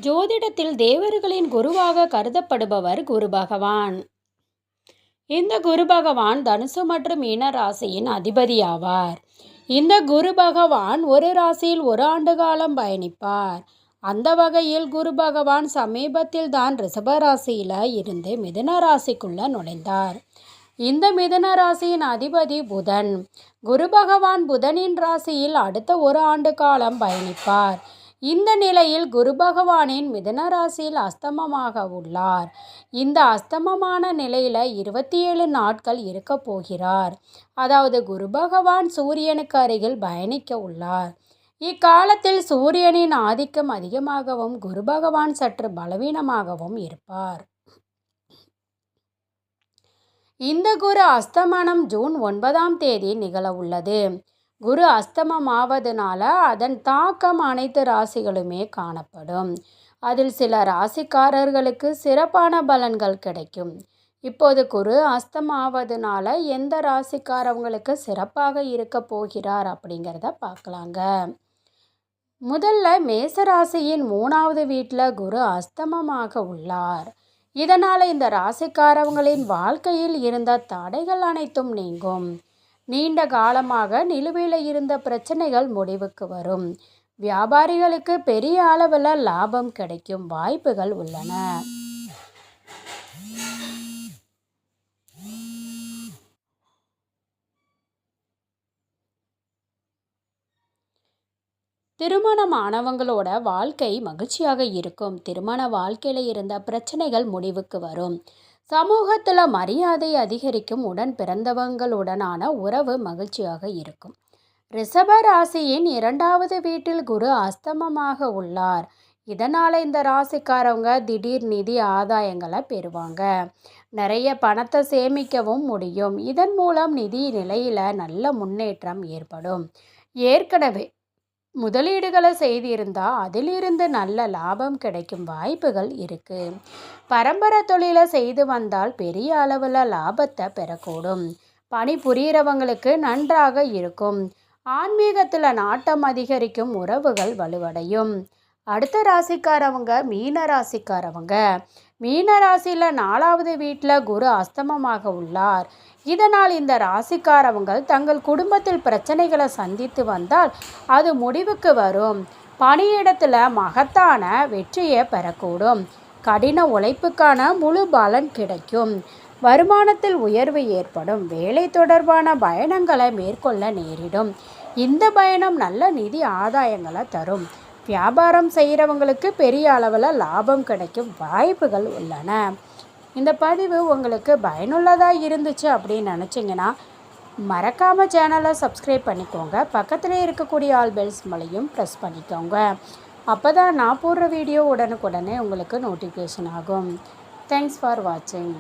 ஜோதிடத்தில் தேவர்களின் குருவாக கருதப்படுபவர் குரு பகவான். இந்த குரு பகவான் தனுசு மற்றும் மீன ராசியின் அதிபதியாவார். இந்த குரு பகவான் ஒரு ராசியில் ஒரு ஆண்டு காலம் பயணிப்பார். அந்த வகையில் குரு பகவான் சமீபத்தில் தான் ரிஷப ராசியில இருந்து மிதுன ராசிக்குள்ள நுழைந்தார். இந்த மிதுன ராசியின் அதிபதி புதன். குரு பகவான் புதனின் ராசியில் அடுத்த ஒரு ஆண்டு காலம் பயணிப்பார். இந்த நிலையில் குரு பகவானின் மிதுன ராசியில் அஸ்தமமாக உள்ளார். இந்த அஸ்தமமான நிலையில் 27 நாட்கள் இருக்க போகிறார். அதாவது குரு பகவான் சூரியனுக்கு அருகில் பயணிக்க உள்ளார். இக்காலத்தில் சூரியனின் ஆதிக்கம் அதிகமாகவும் குரு பகவான் சற்று பலவீனமாகவும் இருப்பார். இந்த குரு அஸ்தமனம் ஜூன் 9ஆம் தேதி நிகழ உள்ளது. குரு அஸ்தமமாவதனால அதன் தாக்கம் அனைத்து ராசிகளுமே காணப்படும். அதில் சில ராசிக்காரர்களுக்கு சிறப்பான பலன்கள் கிடைக்கும். இப்போது குரு அஸ்தமாவதனால எந்த ராசிக்காரவங்களுக்கு சிறப்பாக இருக்க போகிறார் அப்படிங்கிறத பார்க்கலாங்க. முதல்ல மேசராசியின் 3வது வீட்டில் குரு அஸ்தமமாக உள்ளார். இதனால் இந்த ராசிக்காரவங்களின் வாழ்க்கையில் இருந்த தடைகள் அனைத்தும் நீங்கும். நீண்ட காலமாக நிலுவையில் இருந்த பிரச்சனைகள் முடிவுக்கு வரும். வியாபாரிகளுக்கு பெரிய அளவில் லாபம் கிடைக்கும் வாய்ப்புகள் உள்ளன. திருமணமானவங்களோட வாழ்க்கை மகிழ்ச்சியாக இருக்கும். திருமண வாழ்க்கையில் இருந்த பிரச்சனைகள் முடிவுக்கு வரும். சமூகத்தில் மரியாதை அதிகரிக்கும். உடன் பிறந்தவங்களுடனான உறவு மகிழ்ச்சியாக இருக்கும். ரிஷப ராசியின் 2வது வீட்டில் குரு அஸ்தமமாக உள்ளார். இதனால் இந்த ராசிக்காரவங்க திடீர் நிதி ஆதாயங்களை பெறுவாங்க. நிறைய பணத்தை சேமிக்கவும் முடியும். இதன் மூலம் நிதி நிலையில் நல்ல முன்னேற்றம் ஏற்படும். ஏற்கனவே முதலீடுகளை செய்திருந்தால் அதிலிருந்து நல்ல லாபம் கிடைக்கும் வாய்ப்புகள் இருக்குது. பரம்பரை தொழிலை செய்து வந்தால் பெரிய அளவில் லாபத்தை பெறக்கூடும். பணி புரிகிறவங்களுக்கு நன்றாக இருக்கும். ஆன்மீகத்தில் நாட்டம் அதிகரிக்கும். உறவுகள் வலுவடையும். அடுத்த ராசிக்காரவங்க மீன ராசிக்காரவங்க. மீன ராசியில் 4வது வீட்டில் குரு அஸ்தமமாக உள்ளார். இதனால் இந்த ராசிக்காரவங்கள் தங்கள் குடும்பத்தில் பிரச்சனைகளை சந்தித்து வந்தால் அது முடிவுக்கு வரும். பணியிடத்தில் மகத்தான வெற்றியை பெறக்கூடும். கடின உழைப்புக்கான முழு பலன் கிடைக்கும். வருமானத்தில் உயர்வு ஏற்படும். வேலை தொடர்பான பயணங்களை மேற்கொள்ள நேரிடும். இந்த பயணம் நல்ல நிதி ஆதாயங்களை தரும். வியாபாரம் செய்கிறவங்களுக்கு பெரிய அளவில் லாபம் கிடைக்கும் வாய்ப்புகள் உள்ளன. இந்த பதிவு உங்களுக்கு பயனுள்ளதாக இருந்துச்சு அப்படின்னு நினச்சிங்கன்னா மறக்காமல் சேனலை சப்ஸ்கிரைப் பண்ணிக்கோங்க. பக்கத்தில் இருக்கக்கூடிய ஆல் பெல் சிம்பலையும் ப்ரெஸ் பண்ணிக்கோங்க. அப்போ தான் நான் போடுற வீடியோ உடனுக்குடனே உங்களுக்கு நோட்டிஃபிகேஷன் ஆகும். தேங்க்ஸ் ஃபார் வாட்சிங்.